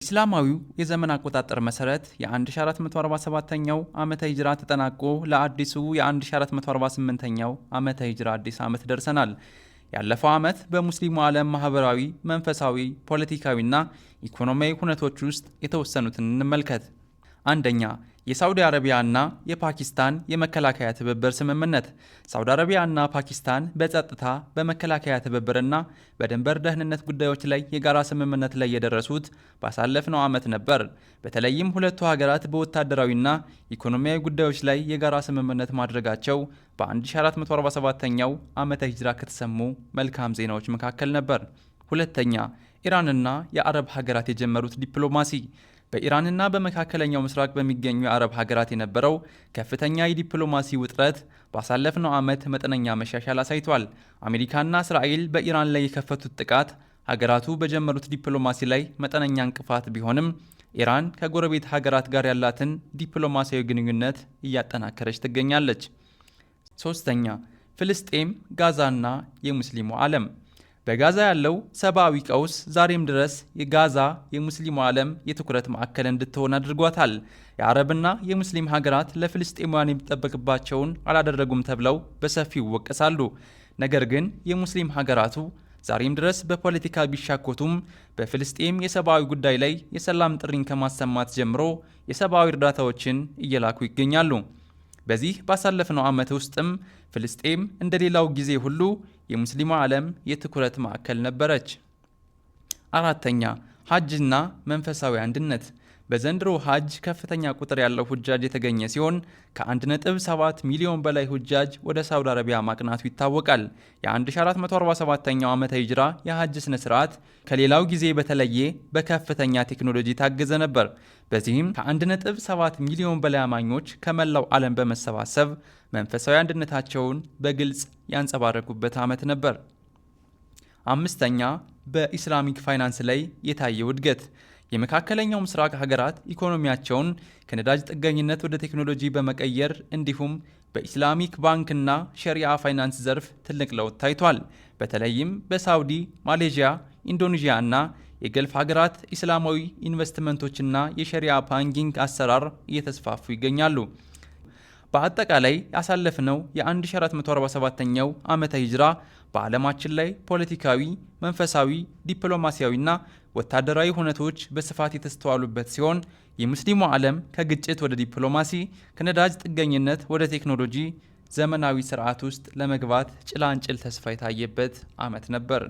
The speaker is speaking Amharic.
በኢስላማዊው የዘመን አቆጣጠር መሰረት የ1447ኛው ዓመተ ሂጅራ ተጠናቆ ለአዲሱ የ1448ኛው ዓመተ ሂጅራ አዲስ ዓመት ደርሰናል። ያለፈው ዓመት በሙስሊሙ ዓለም ማህበራዊ፣ መንፈሳዊ፣ ፖለቲካዊና ኢኮኖሚያዊ ሁነቶች ውስጥ የተወሰኑትን እንመልከት። አንደኛ፣ የሳውዲ አረቢያና የፓኪስታን የመከላከያ ትብብር ስምምነት። ሳውዲ አረቢያና ፓኪስታን በጸጥታ በመከላከያ ትብብርና በድንበር ደህንነት ጉዳዮች ላይ የጋራ ስምምነት ላይ የደረሱት ባሳለፍነው ዓመት ነበር። በተለይም ሁለቱ ሀገራት በወታደራዊና ኢኮኖሚያዊ ጉዳዮች ላይ የጋራ ስምምነት ማድረጋቸው በ1447ኛው ዓመተ ሂጅራ ከተሰሙ መልካም ዜናዎች መካከል ነበር። ሁለተኛ፣ ኢራንና የአረብ ሀገራት የጀመሩት ዲፕሎማሲ። በኢራንና በመካከለኛው ምስራቅ በሚገኙ የአረብ ሀገራት የነበረው ከፍተኛ የዲፕሎማሲ ውጥረት ባሳለፍነው ዓመት መጠነኛ መሻሻል አሳይቷል። አሜሪካና እስራኤል በኢራን ላይ የከፈቱት ጥቃት ሀገራቱ በጀመሩት ዲፕሎማሲ ላይ መጠነኛ እንቅፋት ቢሆንም ኢራን ከጎረቤት ሀገራት ጋር ያላትን ዲፕሎማሲያዊ ግንኙነት እያጠናከረች ትገኛለች። ሶስተኛ፣ ፍልስጤም፣ ጋዛና የሙስሊሙ ዓለም። በጋዛ ያለው ሰብአዊ ቀውስ ዛሬም ድረስ የጋዛ የሙስሊሙ ዓለም የትኩረት ማዕከል እንድትሆን አድርጓታል። የአረብና የሙስሊም ሀገራት ለፍልስጤማውያን የሚጠበቅባቸውን አላደረጉም ተብለው በሰፊው ይወቀሳሉ። ነገር ግን የሙስሊም ሀገራቱ ዛሬም ድረስ በፖለቲካ ቢሻኮቱም በፍልስጤም የሰብአዊ ጉዳይ ላይ የሰላም ጥሪን ከማሰማት ጀምሮ የሰብአዊ እርዳታዎችን እየላኩ ይገኛሉ። በዚህ ባሳለፍነው ዓመት ውስጥም ፍልስጤም እንደሌላው ጊዜ ሁሉ የሙስሊሙ ዓለም የትኩረት ማዕከል ነበረች። አራተኛ፣ ሐጅና መንፈሳዊ አንድነት። በዘንድሮ ሐጅ ከፍተኛ ቁጥር ያለው ሁጃጅ የተገኘ ሲሆን ከ1.7 ሚሊዮን በላይ ሁጃጅ ወደ ሳውዲ አረቢያ ማቅናቱ ይታወቃል። የ1447ኛው ዓመተ ሂጅራ የሐጅ ስነ ስርዓት ከሌላው ጊዜ በተለየ በከፍተኛ ቴክኖሎጂ ታገዘ ነበር። በዚህም ከ1.7 ሚሊዮን በላይ አማኞች ከመላው ዓለም በመሰባሰብ መንፈሳዊ አንድነታቸውን በግልጽ ያንጸባረቁበት ዓመት ነበር። አምስተኛ፣ በኢስላሚክ ፋይናንስ ላይ የታየው እድገት። የመካከለኛው ምስራቅ ሀገራት ኢኮኖሚያቸውን ከነዳጅ ጥገኝነት ወደ ቴክኖሎጂ በመቀየር እንዲሁም በኢስላሚክ ባንክና ሸሪዓ ፋይናንስ ዘርፍ ትልቅ ለውጥ ታይቷል። በተለይም በሳውዲ፣ ማሌዥያ፣ ኢንዶኔዥያ እና የገልፍ ሀገራት ኢስላማዊ ኢንቨስትመንቶችና የሸሪዓ ባንኪንግ አሰራር እየተስፋፉ ይገኛሉ። በአጠቃላይ ያሳለፍነው የ1447ኛው ዓመተ ሂጅራ በዓለማችን ላይ ፖለቲካዊ፣ መንፈሳዊ፣ ዲፕሎማሲያዊና ወታደራዊ ሁነቶች በስፋት የተስተዋሉበት ሲሆን የሙስሊሙ ዓለም ከግጭት ወደ ዲፕሎማሲ፣ ከነዳጅ ጥገኝነት ወደ ቴክኖሎጂ ዘመናዊ ስርዓት ውስጥ ለመግባት ጭላንጭል ተስፋ የታየበት ዓመት ነበር።